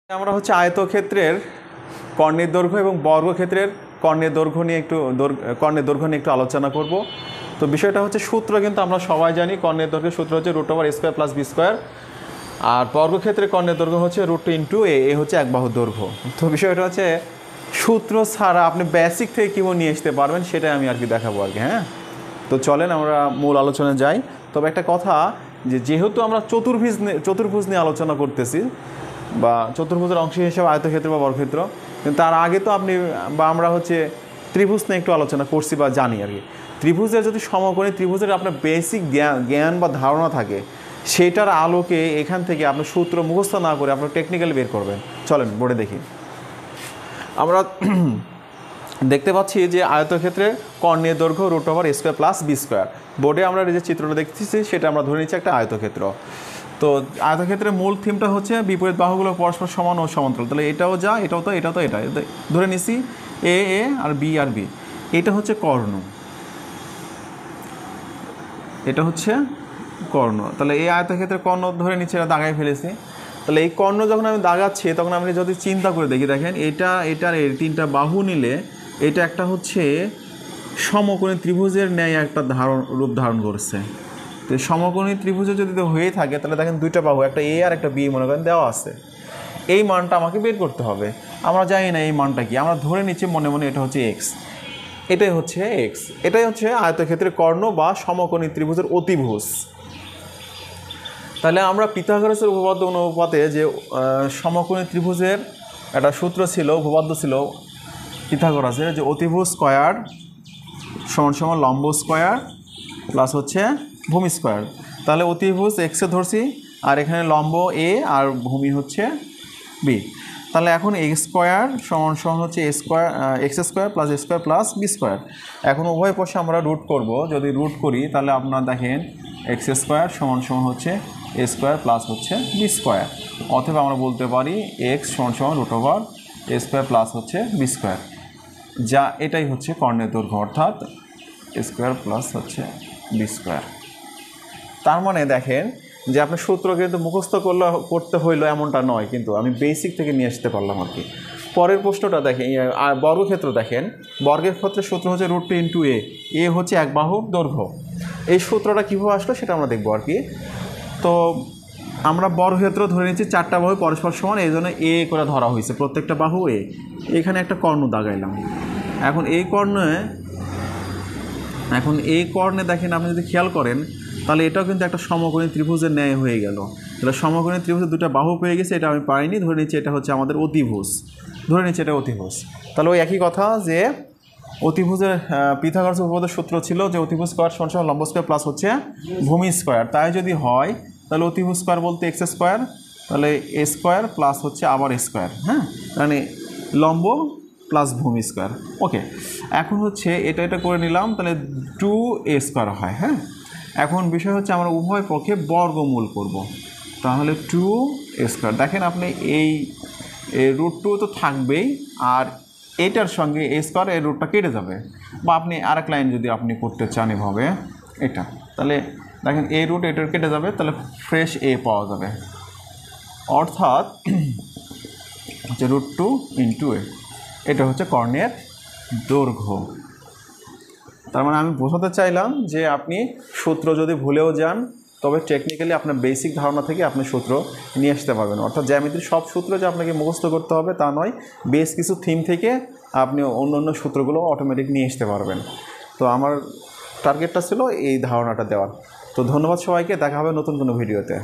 আমরা হচ্ছে আয়তক্ষেত্রের কর্ণের দৈর্ঘ্য এবং বর্গক্ষেত্রের কর্ণের দৈর্ঘ্য নিয়ে একটু আলোচনা করব। তো বিষয়টা হচ্ছে সূত্র কিন্তু আমরা সবাই জানি, কর্ণের দৈর্ঘ্যের সূত্র হচ্ছে √a² + b², আর বর্গক্ষেত্রে কর্ণের দৈর্ঘ্য হচ্ছে √2 × a হচ্ছে এক বাহুর দৈর্ঘ্য। তো বিষয়টা হচ্ছে সূত্র ছাড়া আপনি বেসিক থেকে কীভাবে নিয়ে আসতে পারবেন সেটাই আমি আর কি দেখাবো আর কি। হ্যাঁ, তো চলেন আমরা মূল আলোচনায় যাই। তবে একটা কথা, যেহেতু আমরা চতুর্ভুজ নিয়ে আলোচনা করতেছি বা চতুর্ভুজের অংশ হিসেবে আয়তক্ষেত্র বা বর্গক্ষেত্র, কিন্তু তার আগে তো আপনি বা আমরা হচ্ছে ত্রিভুজ নিয়ে একটু আলোচনা করছি বা জানি আর কি। ত্রিভুজের যদি সমকোণী ত্রিভুজের আপনার বেসিক জ্ঞান বা ধারণা থাকে, সেটার আলোকে এখান থেকে আপনার সূত্র মুখস্থ না করে আপনার টেকনিক্যালি বের করবেন। চলেন বোর্ডে দেখি। আমরা দেখতে পাচ্ছি যে আয়তক্ষেত্রের কর্ণের দৈর্ঘ্য √a² + b²। বোর্ডে আমরা যে চিত্রটা দেখতেছি সেটা আমরা ধরে নিচ্ছি একটা আয়তক্ষেত্র। তো আয়তক্ষেত্রের মূল থিমটা হচ্ছে বিপরীত বাহুগুলো পরস্পর সমান ও সমান্তরাল। তাহলে এটাও যা, এটাও তো, এটা ধরে নিছি এ আর বি আর বি। এটা হচ্ছে কর্ণ, এটা হচ্ছে কর্ণ। তাহলে এই আয়তক্ষেত্রের কর্ণ ধরে নিচ্ছে, এটা দাগায় ফেলেছি। তাহলে এই কর্ণ যখন আমি দাগাচ্ছি তখন আমি যদি চিন্তা করে দেখি, দেখেন এটার এই তিনটা বাহু নিলে এটা একটা হচ্ছে সমকোণী ত্রিভুজের ন্যায় একটা রূপ ধারণ করছে। তো সমকোণী ত্রিভুজে যদি হয়ে থাকে তাহলে দেখেন দুইটা বাহু, একটা এ আর একটা বি মনে করেন দেওয়া আছে। এই মানটা আমাকে বের করতে হবে। আমরা জানি না এই মানটা কি, আমরা ধরে নিচ্ছি মনে মনে এটা হচ্ছে এক্স। এটাই হচ্ছে এক্স, এটাই হচ্ছে আয়তক্ষেত্রের কর্ণ বা সমকোণী ত্রিভুজের অতিভুজ। তাহলে আমরা পিথাগোরাসের উপপাদ্য অনুপাতে যে সমকোণী ত্রিভুজের একটা সূত্র ছিল, উপপাদ্য ছিল পিথাগোরাসের, যে অতিভুজ স্কয়ার = লম্ব স্কয়ার প্লাস হচ্ছে ভূমি স্কয়ার। তাহলে অতিভুজ এক্সে ধরছি আর এখানে লম্ব এ আর ভূমি হচ্ছে বি। তাহলে এখন x² হচ্ছে x² + a² + b²। এখন উভয় পাশে আমরা রুট করব। যদি রুট করি তাহলে আপনারা দেখেন x² হচ্ছে a² প্লাস হচ্ছে b², অথবা আমরা বলতে পারি x √a² প্লাস হচ্ছে b², যা এটাই হচ্ছে কর্ণের দৈর্ঘ্য, অর্থাৎ a² প্লাস হচ্ছে b²। তার মানে দেখেন যে আপনার সূত্র কিন্তু মুখস্থ করতে হইলো এমনটা নয়, কিন্তু আমি বেসিক থেকে নিয়ে আসতে পারলাম আর কি। পরের প্রশ্নটা দেখেন, বর্গক্ষেত্র দেখেন, বর্গের ক্ষেত্রে সূত্র হচ্ছে √2 × a। এ হচ্ছে এক বাহুর দৈর্ঘ্য। এই সূত্রটা কীভাবে আসলো সেটা আমরা দেখবো আর কি। তো আমরা বর্গক্ষেত্র ধরে নিচ্ছি চারটা বাহু পরস্পর সমান, এই জন্য এ করে ধরা হয়েছে, প্রত্যেকটা বাহু এ। এখানে একটা কর্ণ দাগাইলাম। এখন এই কর্ণে দেখেন, আপনি যদি খেয়াল করেন তাহলে এটাও কিন্তু একটা সমকোণী ত্রিভুজের ন্যায় হয়ে গেল। তাহলে সমকোণী ত্রিভুজের দুটো বাহু পেয়ে গেছে, এটা আমি পাইনি, ধরে নিচ্ছি এটা হচ্ছে আমাদের অতিভুজ, ধরে নিচ্ছি এটা অতিভুজ। তাহলে ওই একই কথা যে অতিভুজের পিথাগোরাসের উপপাদ্যের সূত্র ছিল যে অতিভুজ স্কয়ার = লম্ব স্কয়ার প্লাস হচ্ছে ভূমি স্কয়ার। তাই যদি হয় তাহলে অতিভুজ স্কয়ার বলতে x², তাহলে a² প্লাস হচ্ছে আবার a², হ্যাঁ, মানে লম্ব প্লাস ভূমি স্কয়ার। ওকে, এখন হচ্ছে এটা করে নিলাম, তাহলে 2a² হয়। হ্যাঁ, এখন বিষয় হচ্ছে আমরা উভয় পক্ষে বর্গমূল করব। তাহলে 2a², দেখেন আপনি এই √2 তো থাকবেই, আর এটার সঙ্গে a² এর রুটটা কেটে যাবে। বা আপনি আরেক লাইন যদি আপনি করতে চান এভাবে, এটা, তাহলে দেখেন এই রুট এটার কেটে যাবে, তাহলে ফ্রেশ এ পাওয়া যাবে, অর্থাৎ হচ্ছে √2 × a। এটা হচ্ছে কর্ণের দৈর্ঘ্য। তার মানে আমি বোঝাতে চাইলাম যে আপনি সূত্র যদি ভুলেও যান, তবে টেকনিক্যালি আপনার বেসিক ধারণা থেকে আপনি সূত্র নিয়ে আসতে পারবেন। অর্থাৎ জ্যামিতির সব সূত্র যে আপনাকে মুখস্থ করতে হবে তা নয়, বেশ কিছু থিম থেকে আপনি অন্য সূত্রগুলো অটোমেটিক নিয়ে আসতে পারবেন। তো আমার টার্গেটটা ছিল এই ধারণাটা দেওয়ার। তো ধন্যবাদ সবাইকে, দেখা হবে নতুন কোনো ভিডিওতে।